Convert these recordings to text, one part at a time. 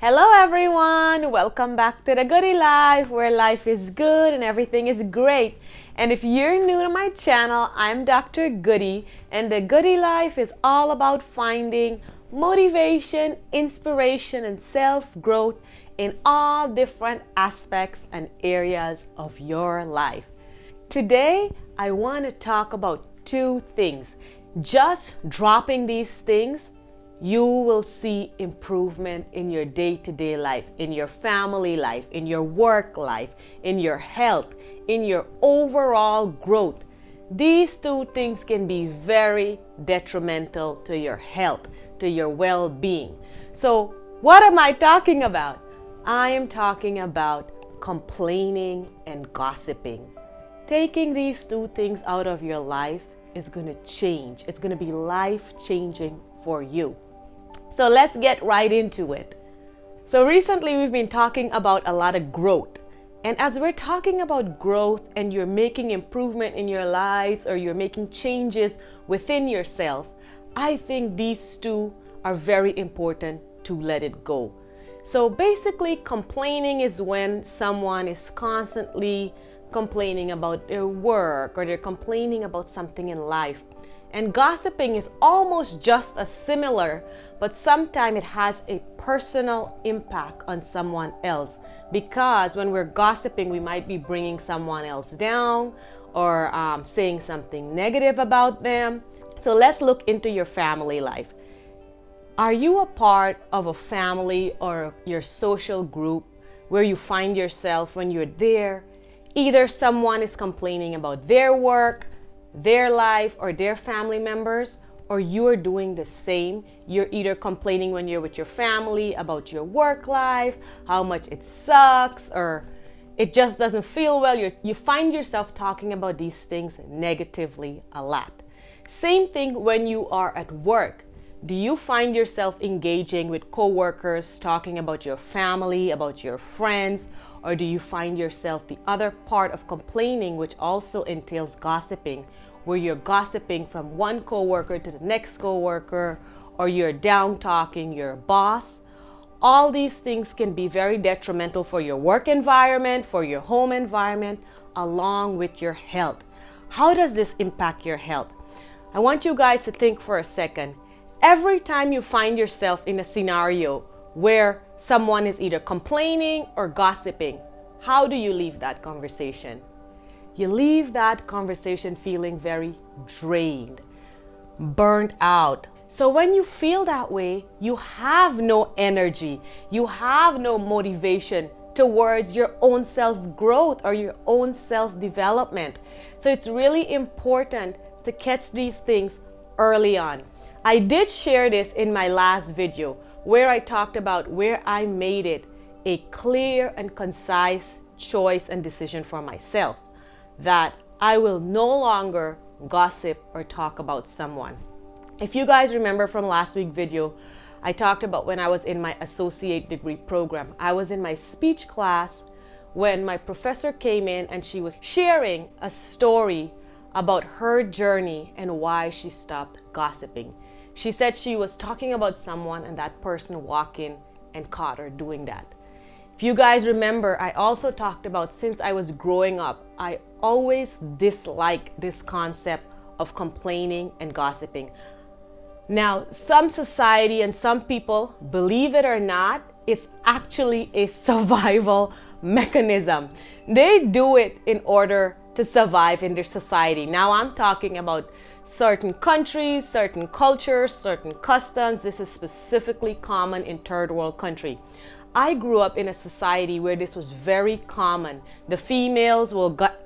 Hello everyone! Welcome back to The Goody Life, where life is good and everything is great. And if you're new to my channel, I'm Dr. Goody, and The Goody Life is all about finding motivation, inspiration, and self-growth in all different aspects and areas of your life. Today, I want to talk about two things. Just dropping these things, you will see improvement in your day-to-day life, in your family life, in your work life, in your health, in your overall growth. These two things can be very detrimental to your health, to your well-being. So what am I talking about? I am talking about complaining and gossiping. Taking these two things out of your life is going to change. It's going to be life-changing for you. So let's get right into it. So recently we've been talking about a lot of growth. And as we're talking about growth and you're making improvement in your lives or you're making changes within yourself, I think these two are very important to let it go. So basically, complaining is when someone is constantly complaining about their work or they're complaining about something in life. And gossiping is almost just as similar, but sometimes it has a personal impact on someone else. Because when we're gossiping, we might be bringing someone else down or saying something negative about them. So let's look into your family life. Are you a part of a family or your social group where you find yourself when you're there? Either someone is complaining about their work, their life, or their family members, or you're doing the same. You're either complaining when you're with your family about your work life, how much it sucks, or it just doesn't feel well. You find yourself talking about these things negatively a lot. Same thing when you are at work. Do you find yourself engaging with coworkers, talking about your family, about your friends, or do you find yourself the other part of complaining, which also entails gossiping, where you're gossiping from one coworker to the next coworker, or you're down talking your boss? All these things can be very detrimental for your work environment, for your home environment, along with your health. How does this impact your health? I want you guys to think for a second. Every time you find yourself in a scenario where someone is either complaining or gossiping, how do you leave that conversation? You leave that conversation feeling very drained, burnt out. So when you feel that way, you have no energy, you have no motivation towards your own self-growth or your own self-development. So it's really important to catch these things early on. I did share this in my last video where I talked about where I made it a clear and concise choice and decision for myself that I will no longer gossip or talk about someone. If you guys remember from last week's video, I talked about when I was in my associate degree program. I was in my speech class when my professor came in and she was sharing a story about her journey and why she stopped gossiping. She said she was talking about someone and that person walked in and caught her doing that. If you guys remember, I also talked about since I was growing up, I always disliked this concept of complaining and gossiping. Now, some society and some people, believe it or not, it's actually a survival mechanism. They do it in order to survive in their society. Now I'm talking about certain countries, certain cultures, certain customs. This is specifically common in third world country. I grew up in a society where this was very common. The females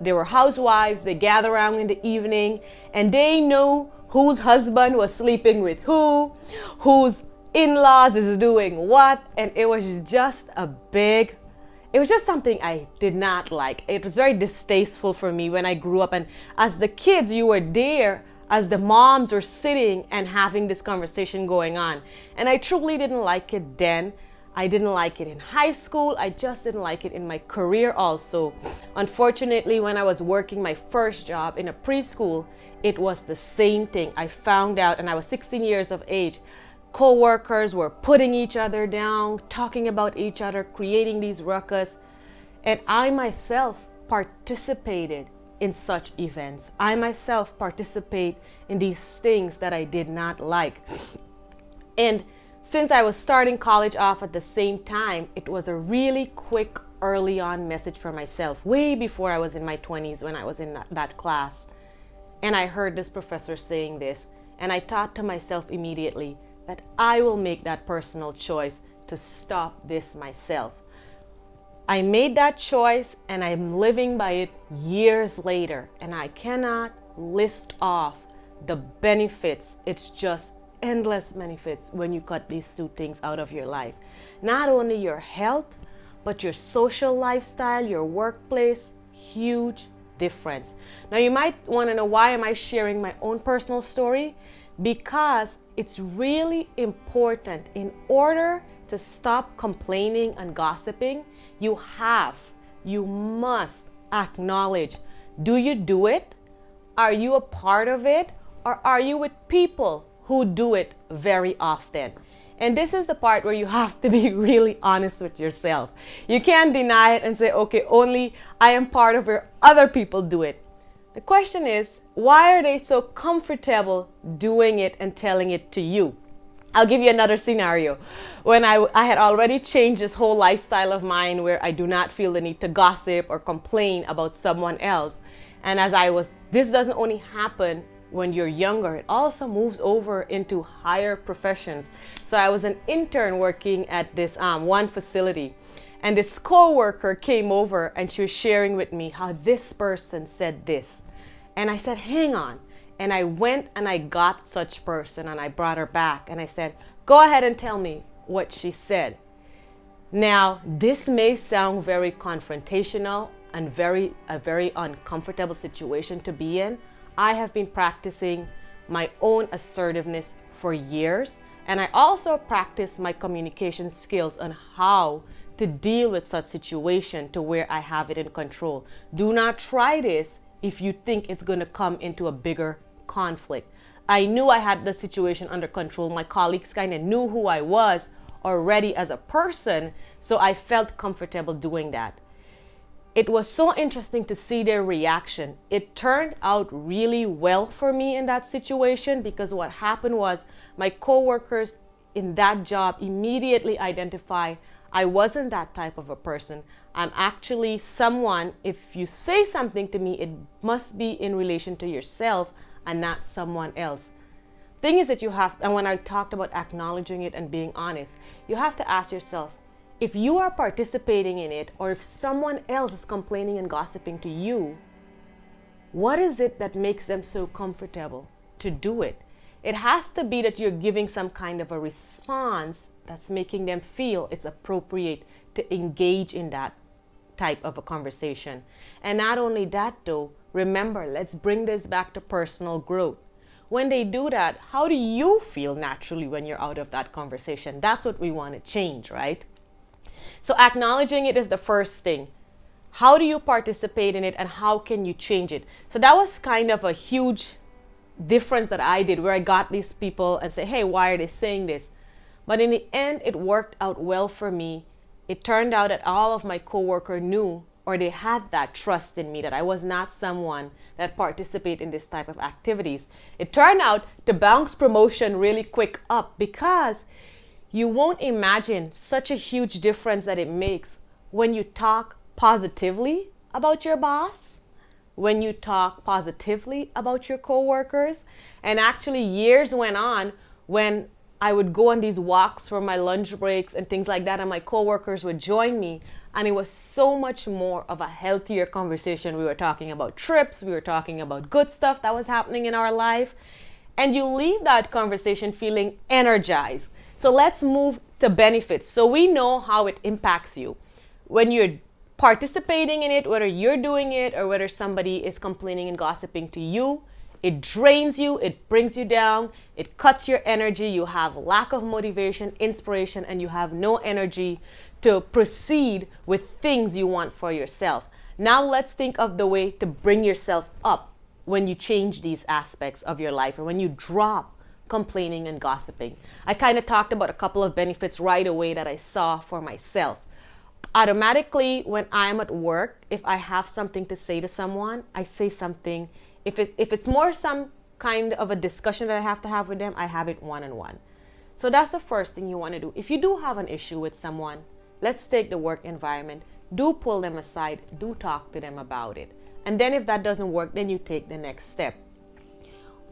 they were housewives, they gather around in the evening and they knew whose husband was sleeping with whose in-laws is doing what, and it was just something I did not like. It was very distasteful for me when I grew up, and as the kids, you were there as the moms were sitting and having this conversation going on. And I truly didn't like it then. I didn't like it in high school. I just didn't like it in my career also. Unfortunately, when I was working my first job in a preschool, it was the same thing. I found out, and I was 16 years of age, co-workers were putting each other down, talking about each other, creating these ruckus. And I myself participated in such events. I myself participate in these things that I did not like. And since I was starting college off at the same time, it was a really quick early on message for myself, way before I was in my 20s when I was in that class. And I heard this professor saying this, and I thought to myself immediately that I will make that personal choice to stop this myself. I made that choice and I'm living by it years later, and I cannot list off the benefits. It's just endless benefits when you cut these two things out of your life. Not only your health, but your social lifestyle, your workplace, huge difference. Now you might want to know, why am I sharing my own personal story? Because it's really important. In order to stop complaining and gossiping, you must acknowledge, do you do it? Are you a part of it? Or are you with people who do it very often? And this is the part where you have to be really honest with yourself. You can't deny it and say, okay, only I am part of where other people do it. The question is, why are they so comfortable doing it and telling it to you? I'll give you another scenario. When I had already changed this whole lifestyle of mine where I do not feel the need to gossip or complain about someone else. And this doesn't only happen when you're younger, it also moves over into higher professions. So I was an intern working at this one facility, and this co-worker came over and she was sharing with me how this person said this. And I said, hang on. And I went and I got such person and I brought her back and I said, go ahead and tell me what she said. Now, this may sound very confrontational and a very uncomfortable situation to be in. I have been practicing my own assertiveness for years, and I also practice my communication skills on how to deal with such situation to where I have it in control. Do not try this if you think it's going to come into a bigger conflict. I knew I had the situation under control. My colleagues kind of knew who I was already as a person, so I felt comfortable doing that. It was so interesting to see their reaction. It turned out really well for me in that situation, because what happened was my coworkers in that job immediately identified I wasn't that type of a person. I'm actually someone, if you say something to me, it must be in relation to yourself and not someone else. Thing is that and when I talked about acknowledging it and being honest, you have to ask yourself, if you are participating in it, or if someone else is complaining and gossiping to you, what is it that makes them so comfortable to do it? It has to be that you're giving some kind of a response that's making them feel it's appropriate to engage in that type of a conversation. And not only that though, remember, let's bring this back to personal growth. When they do that, how do you feel naturally when you're out of that conversation? That's what we want to change, right? So acknowledging it is the first thing. How do you participate in it and how can you change it? So that was kind of a huge difference that I did, where I got these people and say, hey, why are they saying this? But in the end, it worked out well for me. It turned out that all of my coworkers knew, or they had that trust in me, that I was not someone that participated in this type of activities. It turned out to bounce promotion really quick up, because you won't imagine such a huge difference that it makes when you talk positively about your boss, when you talk positively about your coworkers. And actually years went on when I would go on these walks for my lunch breaks and things like that, and my coworkers would join me, and it was so much more of a healthier conversation. We were talking about trips, we were talking about good stuff that was happening in our life, and you leave that conversation feeling energized. So let's move to benefits. So we know how it impacts you. When you're participating in it, whether you're doing it or whether somebody is complaining and gossiping to you, it drains you, it brings you down, it cuts your energy, you have lack of motivation, inspiration, and you have no energy to proceed with things you want for yourself. Now let's think of the way to bring yourself up when you change these aspects of your life, or when you drop complaining and gossiping. I kind of talked about a couple of benefits right away that I saw for myself. Automatically, when I'm at work, if I have something to say to someone, I say something. If it's more some kind of a discussion that I have to have with them, I have it one-on-one. So that's the first thing you want to do. If you do have an issue with someone, let's take the work environment. Do pull them aside. Do talk to them about it. And then if that doesn't work, then you take the next step.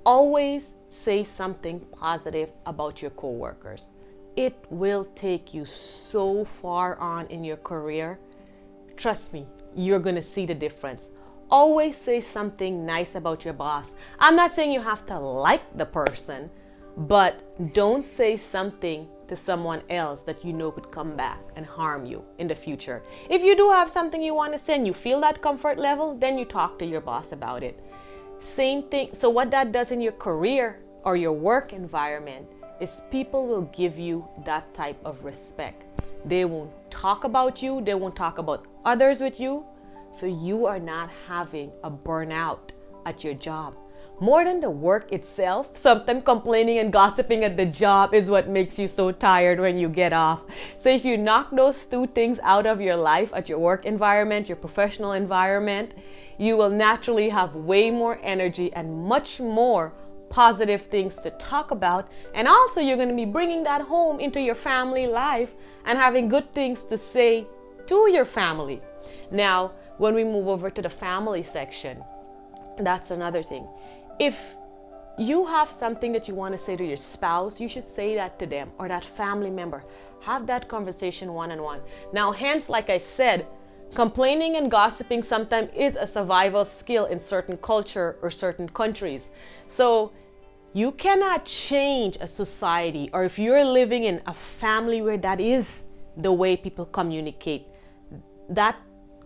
Always say something positive about your coworkers. It will take you so far on in your career. Trust me, you're going to see the difference. Always say something nice about your boss. I'm not saying you have to like the person, but don't say something to someone else that you know could come back and harm you in the future. If you do have something you want to say and you feel that comfort level, then you talk to your boss about it. Same thing. So what that does in your career or your work environment is people will give you that type of respect. They won't talk about you. They won't talk about others with you. So you are not having a burnout at your job. More than the work itself, sometimes complaining and gossiping at the job is what makes you so tired when you get off. So if you knock those two things out of your life at your work environment, your professional environment, you will naturally have way more energy and much more positive things to talk about. And also you're going to be bringing that home into your family life and having good things to say to your family. Now, when we move over to the family section, that's another thing. If you have something that you want to say to your spouse, you should say that to them or that family member. Have that conversation one-on-one. Now, hence, like I said, complaining and gossiping sometimes is a survival skill in certain culture or certain countries. So you cannot change a society, or if you're living in a family where that is the way people communicate, that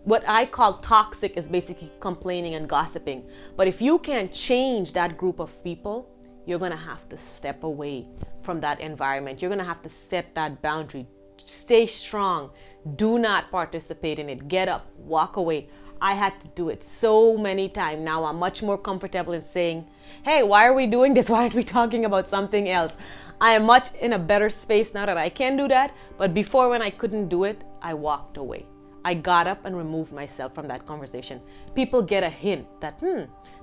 what I call toxic is basically complaining and gossiping. But if you can't change that group of people, you're going to have to step away from that environment. You're going to have to set that boundary. Stay strong. Do not participate in it. Get up, walk away. I had to do it so many times. Now I'm much more comfortable in saying, hey, why are we doing this? Why aren't we talking about something else? I am much in a better space now that I can do that. But before, when I couldn't do it, I walked away. I got up and removed myself from that conversation. People get a hint that,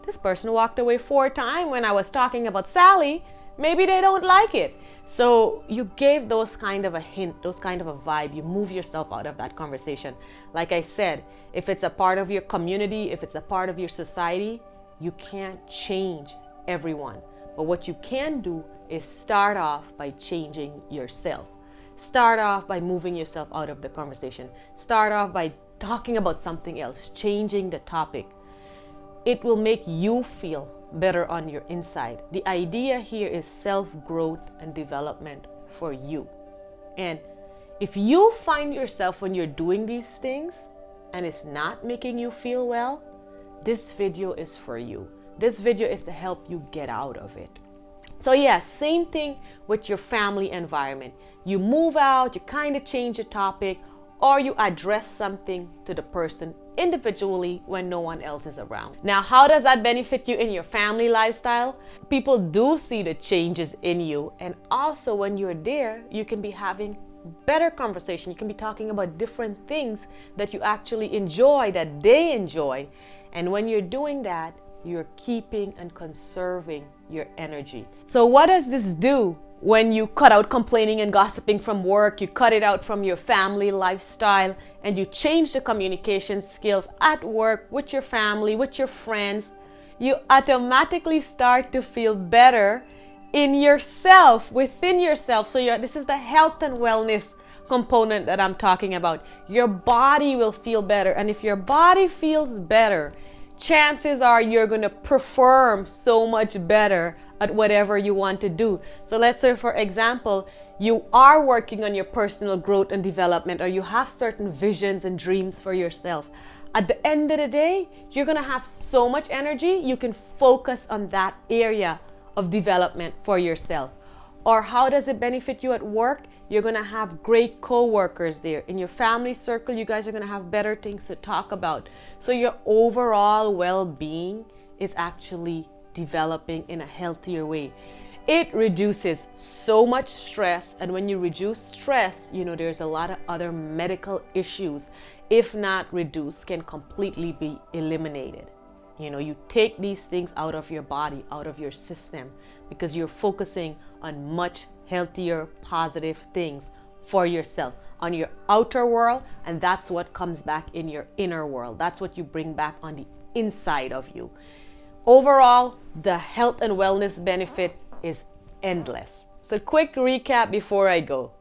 this person walked away 4 times when I was talking about Sally. Maybe they don't like it. So you gave those kind of a hint, those kind of a vibe. You move yourself out of that conversation. Like I said, if it's a part of your community, if it's a part of your society, you can't change everyone. But what you can do is start off by changing yourself. Start off by moving yourself out of the conversation. Start off by talking about something else, changing the topic. It will make you feel better on your inside. The idea here is self-growth and development for you. And if you find yourself when you're doing these things and it's not making you feel well, this video is for you. This video is to help you get out of it. So yeah, same thing with your family environment. You move out, you kind of change the topic, or you address something to the person individually when no one else is around. Now, how does that benefit you in your family lifestyle? People do see the changes in you, and also when you're there, you can be having better conversation. You can be talking about different things that you actually enjoy, that they enjoy. And when you're doing that, you're keeping and conserving your energy. So what does this do when you cut out complaining and gossiping from work? You cut it out from your family lifestyle, and you change the communication skills at work, with your family, with your friends. You automatically start to feel better in yourself, within yourself. So this is the health and wellness component that I'm talking about. Your body will feel better, and if your body feels better, chances are you're going to perform so much better at whatever you want to do. So let's say, for example, you are working on your personal growth and development, or you have certain visions and dreams for yourself. At the end of the day, you're going to have so much energy, you can focus on that area of development for yourself. Or how does it benefit you at work? You're going to have great co-workers there. In your family circle, you guys are going to have better things to talk about. So your overall well-being is actually developing in a healthier way. It reduces so much stress, and when you reduce stress, there's a lot of other medical issues, if not reduced, can completely be eliminated. You take these things out of your body, out of your system, because you're focusing on much healthier, positive things for yourself, on your outer world, and that's what comes back in your inner world. That's what you bring back on the inside of you. Overall, the health and wellness benefit is endless. So quick recap before I go.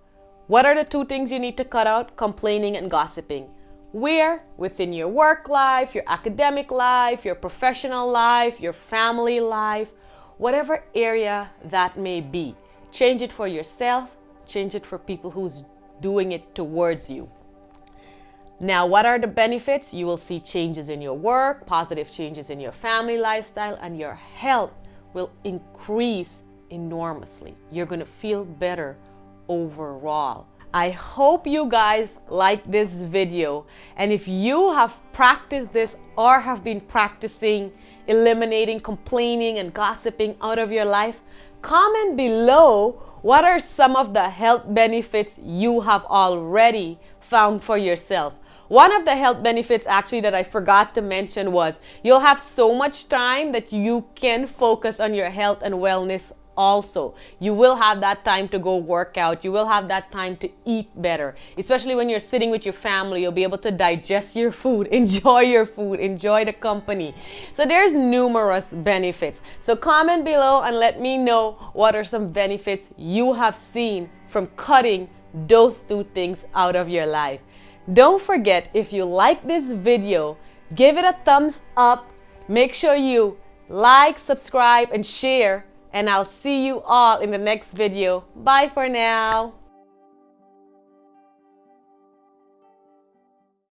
What are the 2 things you need to cut out? Complaining and gossiping. Where? Within your work life, your academic life, your professional life, your family life, whatever area that may be. Change it for yourself, change it for people who's doing it towards you. Now, what are the benefits? You will see changes in your work, positive changes in your family lifestyle, and your health will increase enormously. You're going to feel better overall. I hope you guys like this video, and if you have practiced this or have been practicing eliminating complaining and gossiping out of your life, comment below what are some of the health benefits you have already found for yourself. One of the health benefits actually that I forgot to mention was you'll have so much time that you can focus on your health and wellness also. You will have that time to go work out. You will have that time to eat better. Especially when you're sitting with your family, you'll be able to digest your food, enjoy the company. So there's numerous benefits. So comment below and let me know what are some benefits you have seen from cutting those 2 things out of your life. Don't forget, if you like this video, give it a thumbs up. Make sure you like, subscribe, and share. And I'll see you all in the next video. Bye for now.